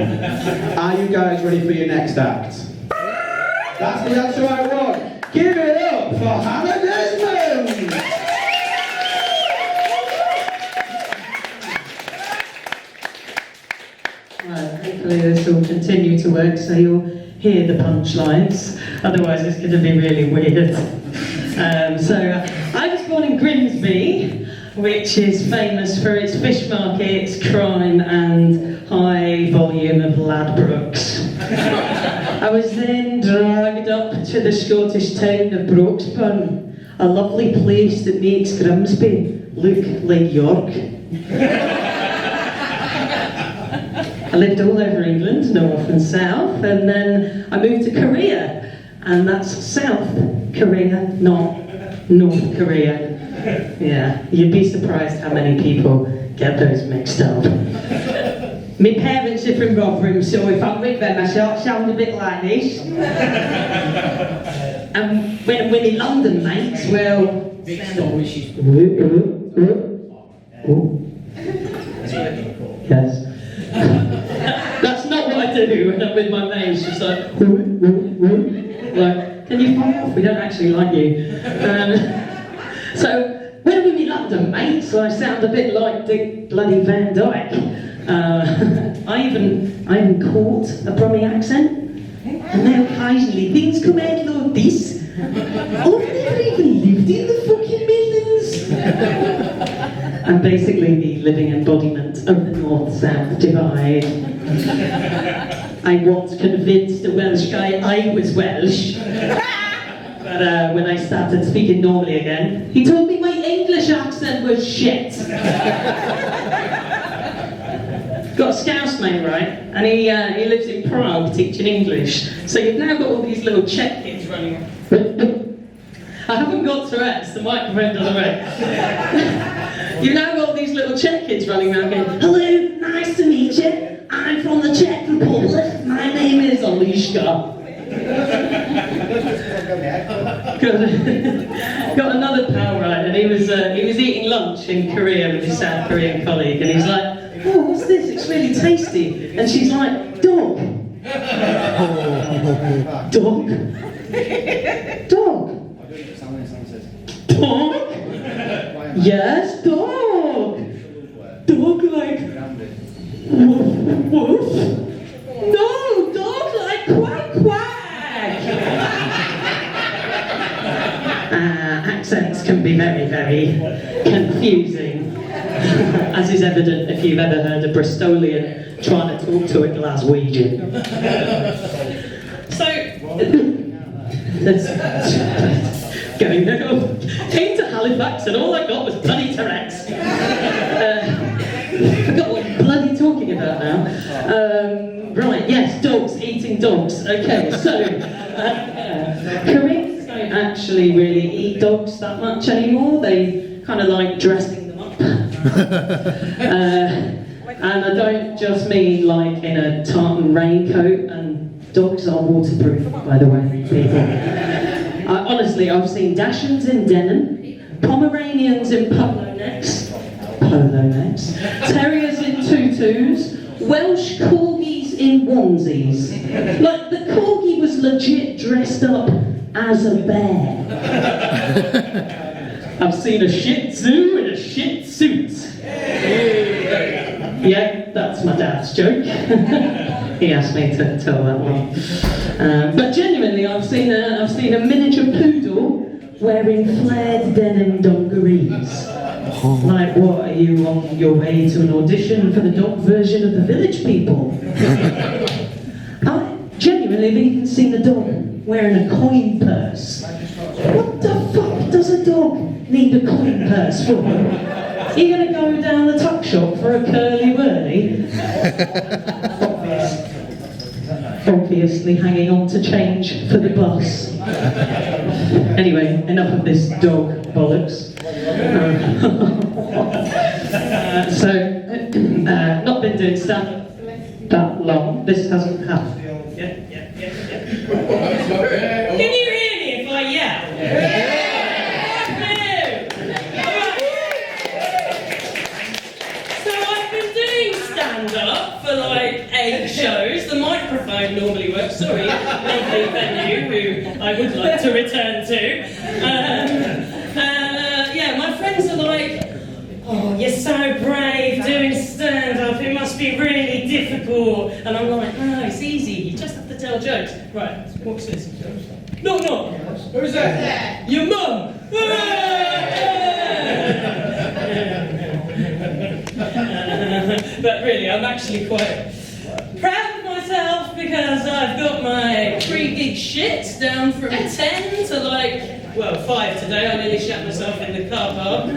Are you guys ready for your next act? That's the answer I want. Give it up for Hannah Desmond! Hopefully this will continue to work so you'll hear the punchlines, otherwise it's going to be really weird. I was born in Grimsby, which is famous for its fish markets, crime and high volume of ladbrokes. I was then dragged up to the Scottish town of Broxburn, a lovely place that makes Grimsby look like York. I lived all over England, north and south, and then I moved to Korea, and that's South Korea, not North Korea. Yeah, you'd be surprised how many people get those mixed up. My parents are from Rotherham, so if I'm with them, I sound a bit like this. And when we're in London, mates, well... Yes. That's not what I do when I'm with my mates, just like, can you fuck off? We don't actually like you. So, when we're in London, mates, I sound a bit like Dick bloody Van Dyke. I even caught a Brummie accent, and now occasionally things come out like this. I've never even lived in the fucking Midlands. I'm basically the living embodiment of the North-South divide. I once convinced a Welsh guy I was Welsh, but when I started speaking normally again, he told me my English accent was shit. Got a Scouse mate, right? And he lives in Prague teaching English. So you've now got all these little Czech kids running. I haven't got Tourette's, the microphone doesn't work. You've now got all these little Czech kids running around going, hello, nice to meet you. I'm from the Czech Republic. My name is Alishka. Got another pal, right, and he was eating lunch in Korea with his South Korean colleague, and he's like, oh, what's this? It's really tasty. And she's like, dog. Dog? Dog? Dog? Yes, dog. Dog like woof woof. No, dog like quack quack. Accents can be very, very confusing, as is evident if you've ever heard a Bristolian trying to talk to a Glaswegian. So, going came to Halifax and all I got was bloody Tourette's. Forgot what I'm bloody talking about now. Right, yes, dogs, eating dogs. Okay, so Koreans don't actually really eat dogs that much anymore. They kind of like dressing them up. And I don't just mean like in a tartan raincoat, and dogs are waterproof, by the way, people. Honestly, I've seen Dachshunds in denim, Pomeranians in polo necks, Terriers in tutus, Welsh Corgis in onesies. Like, the Corgi was legit dressed up as a bear. I've seen a Shih Tzu in a shit suit. Yeah, that's my dad's joke. He asked me to tell that one. But genuinely, I've seen a miniature poodle wearing flared denim dungarees. Like, what, are you on your way to an audition for the dog version of the Village People? I've genuinely even seen a dog wearing a coin purse. What the fuck does a dog need a coin purse for? Are you going to go down the tuck shop for a curly whirly? Obviously hanging on to change for the bus. Anyway, enough of this dog bollocks. Not been doing stand-up that long. This hasn't happened. Yeah. Can you hear me if I yell? So I've been doing stand-up for like 8 shows. shows, the microphone normally works. Sorry, lovely venue, who I would like to return to. Yeah, my friends are like, oh, you're so brave doing stand-up, it must be really difficult. And I'm like, no, it's easy, you just have to tell jokes. Right, what's this? Knock, knock. Who's that? Your mum. But really, I'm actually quite proud of myself because I've got my pre-gig shit down from 10 to like, well, 5 today. I nearly shat myself in the car park.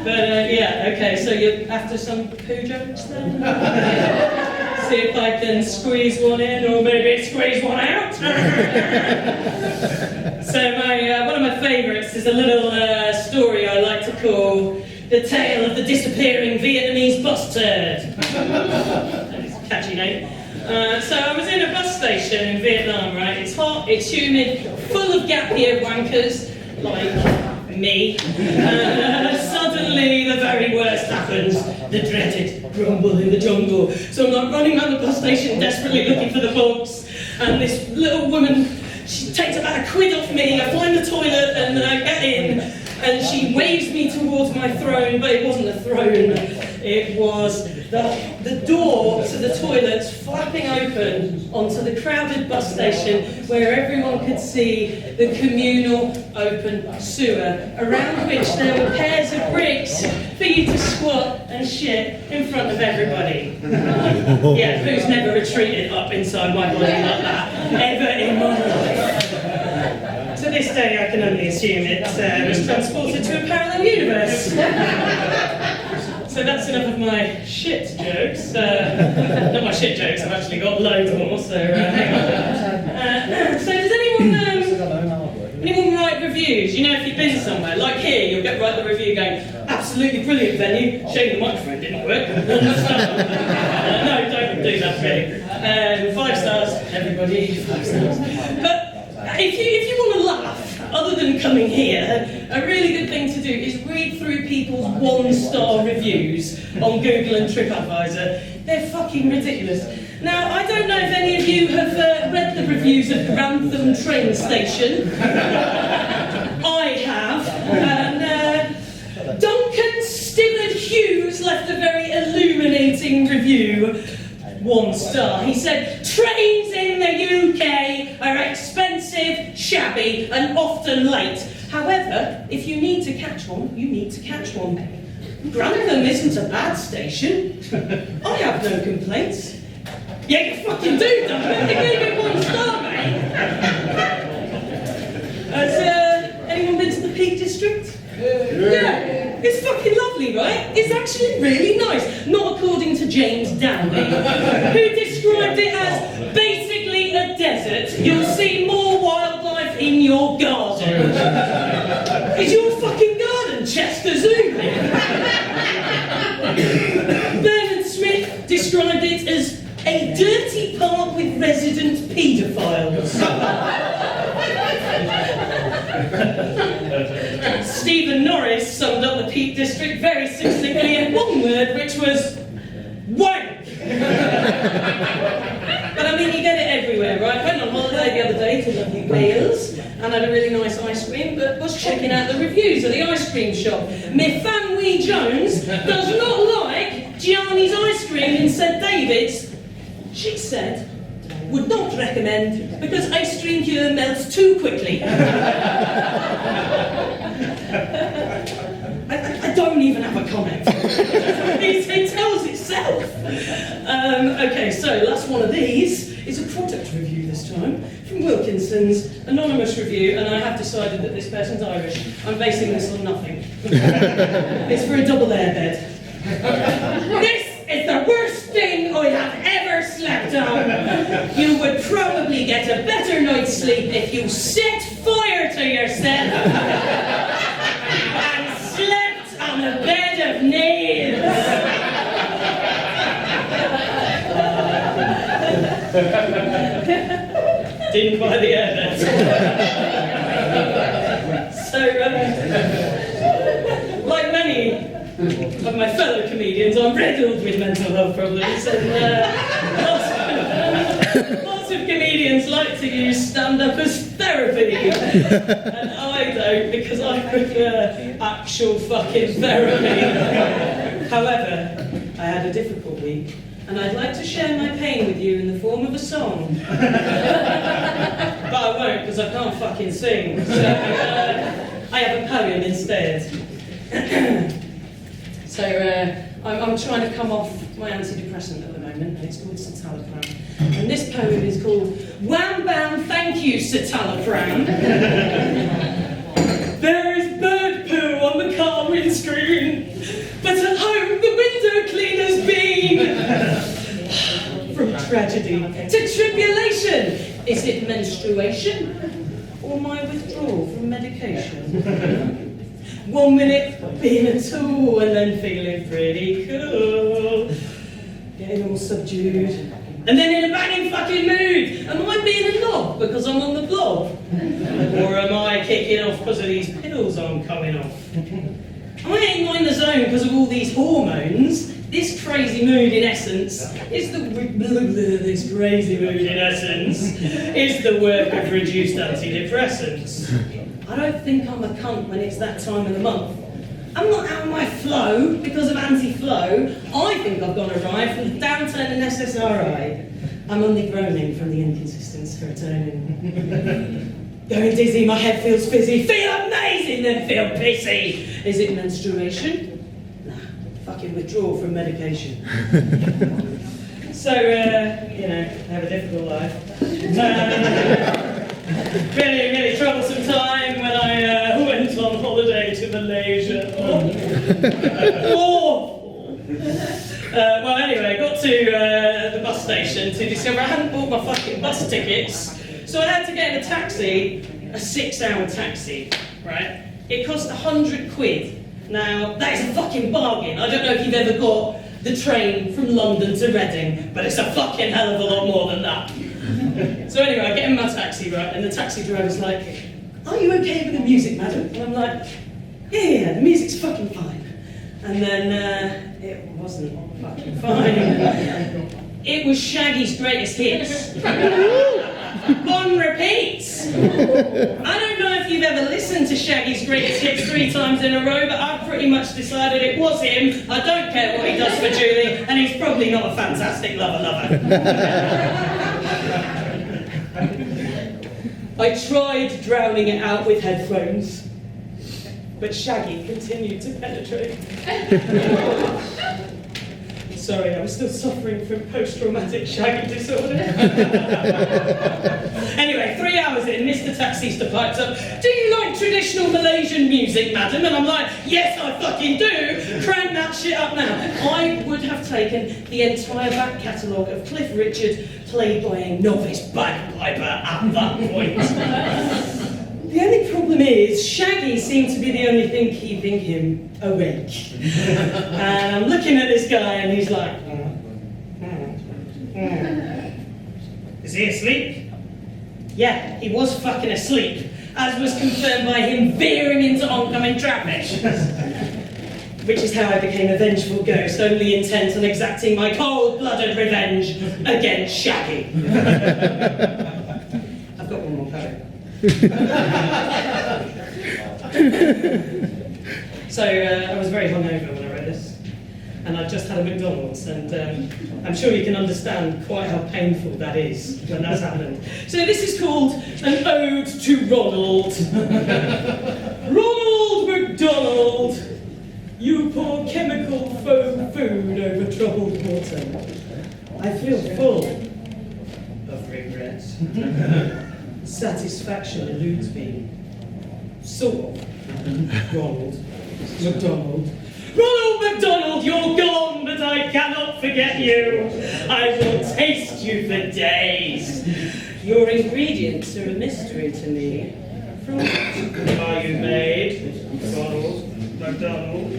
But yeah, okay, so you're after some poo jokes then? See if I can squeeze one in or maybe squeeze one out. So one of my favourites is a little story I like to call The Tale of the Disappearing Vietnamese Bus Turd. That's a catchy name. So I was in a bus station in Vietnam, right? It's hot, it's humid, full of gap year wankers, like me. Suddenly the very worst happens, the dreaded rumble in the jungle. So I'm like running around the bus station desperately looking for the bugs, and this little woman, she takes about £1 off me. I find the toilet and I get in, and she waves me towards my throne, but it wasn't a throne, it was the door to the toilets flapping open onto the crowded bus station where everyone could see the communal open sewer, around which there were pairs of bricks for you to squat and shit in front of everybody. Yeah, who's never retreated up inside my body like that, ever in my life? To this day, I can only assume it was transported to a parallel universe. So that's enough of my shit jokes. Not my shit jokes, I've actually got loads more, so hang on. So does anyone write reviews? You know, if you've been somewhere, like here, you'll get right the review going, absolutely brilliant venue, shame the microphone didn't work. No, don't do that really. 5 stars, everybody, 5 stars. But if you want to laugh, other than coming here, a really good thing to do is read through people's 1-star reviews on Google and TripAdvisor. They're fucking ridiculous. Now, I don't know if any of you have read the reviews of Grantham train station. I have. And Duncan Stillard Hughes left a very illuminating review. 1 star. He said, trains in the UK are expensive, shabby, and often late. However, if you need to catch one, you need to catch one. Grantham isn't a bad station. I have no complaints. Yeah, you fucking do, Duncan. You gave it 1 star, mate. Has anyone been to the Peak District? Yeah. It's fucking lovely, right? It's actually really nice. Not according to James Danby, who described it as basically a desert. You'll see more wildlife in your garden. Is your fucking garden Chester Zoo? Bernard Smith described it as a dirty park with resident paedophiles. Stephen Norris summed up the Peak District very succinctly in 1 word, which was wank. But I mean, you get it everywhere, right? I went on holiday the other day to lovely Wales and had a really nice ice cream, but was checking out the reviews of the ice cream shop. My Fan Wee Jones does not like Gianni's ice cream in St David's. She said, would not recommend because ice cream here melts too quickly. I don't even have a comment. It tells itself. Okay, so last one of these is a product review this time from Wilkinson's anonymous review, and I have decided that this person's Irish. I'm basing this on nothing. It's for a double airbed. This is the worst thing I have ever slept on. You would probably get a better night's sleep if you set fire to yourself and slept on a bed of nails. Didn't buy the airbed. So, like of my fellow comedians, I'm riddled with mental health problems, and lots of comedians like to use stand-up as therapy, and I don't, because I prefer actual fucking therapy. However, I had a difficult week, and I'd like to share my pain with you in the form of a song. But I won't, because I can't fucking sing. So I have a poem instead. So I'm trying to come off my antidepressant at the moment, and it's called citalopram. And this poem is called Wham Bam Thank You Citalopram. There is bird poo on the car windscreen, but at home the window cleaner's been. From tragedy to tribulation, is it menstruation or my withdrawal from medication? 1 minute being a tool and then feeling pretty cool, getting all subdued, and then in a banging fucking mood. Am I being a knob because I'm on the blob? Or am I kicking off because of these pills I'm coming off? I ain't not in the zone because of all these hormones. This crazy mood, in essence, is the work of reduced antidepressants. I don't think I'm a cunt when it's that time of the month. I'm not out of my flow because of anti-flow. I think I've gone awry from the downturn in SSRI. I'm only groaning from the inconsistent serotonin. Going dizzy, my head feels fizzy. Feel amazing, then feel pissy. Is it menstruation? Nah, fucking withdrawal from medication. So, you know, I have a difficult life. Really troublesome time when I went on holiday to Malaysia. Awful. Well, anyway, I got to the bus station to discover I hadn't bought my fucking bus tickets, so I had to get in a taxi, a 6-hour taxi, right? It cost 100 quid. Now, that is a fucking bargain. I don't know if you've ever got the train from London to Reading, but it's a fucking hell of a lot more than that. So anyway, I get in my taxi, right, and the taxi driver's like, "Are you okay with the music, madam?" And I'm like, yeah, the music's fucking fine. And then it wasn't fucking fine. It was Shaggy's greatest hits. On repeat. I don't know if you've ever listened to Shaggy's greatest hits 3 times in a row, but I've pretty much decided it was him. I don't care what he does for Julie, and he's probably not a fantastic lover. I tried drowning it out with headphones, but Shaggy continued to penetrate. Sorry, I'm still suffering from post-traumatic Shaggy disorder. Anyway, 3 hours in, Mr. Taxista pipes up, "Do you like traditional Malaysian music, madam?" And I'm like, "Yes, I fucking do. Crank that shit up now." I would have taken the entire back catalogue of Cliff Richard, played by a novice bagpiper at that point. The only problem is, Shaggy seemed to be the only thing keeping him awake. And I'm looking at this guy and he's like, Is he asleep? Yeah, he was fucking asleep, as was confirmed by him veering into oncoming traffic. Which is how I became a vengeful ghost, only intent on exacting my cold-blooded revenge against Shaggy. I've got one more poem. So I was very hungover when I wrote this, and I'd just had a McDonald's, and I'm sure you can understand quite how painful that is when that's happened. So this is called An Ode to Ronald. Ronald McDonald, you pour chemical foam food over troubled water. I feel full of regret. Satisfaction eludes me. Sort of. Ronald McDonald. Ronald McDonald, you're gone, but I cannot forget you. I will taste you for days. Your ingredients are a mystery to me. From what are you made, Ronald McDonald?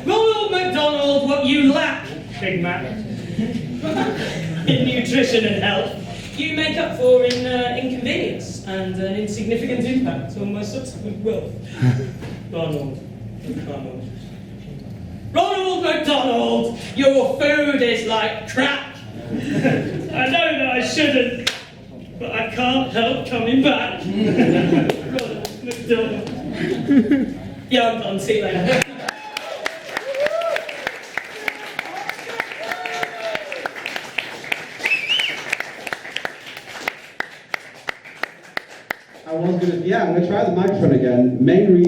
Ronald McDonald, what you lack, Big Mac, in nutrition and health, you make up for in inconvenience and an insignificant impact on my subsequent wealth. Ronald McDonald. Ronald McDonald, your food is like crack. I know that I shouldn't, but I can't help coming back. Ronald McDonald. Yeah, I'm done. See you later. I'm gonna try the microphone again. Main reason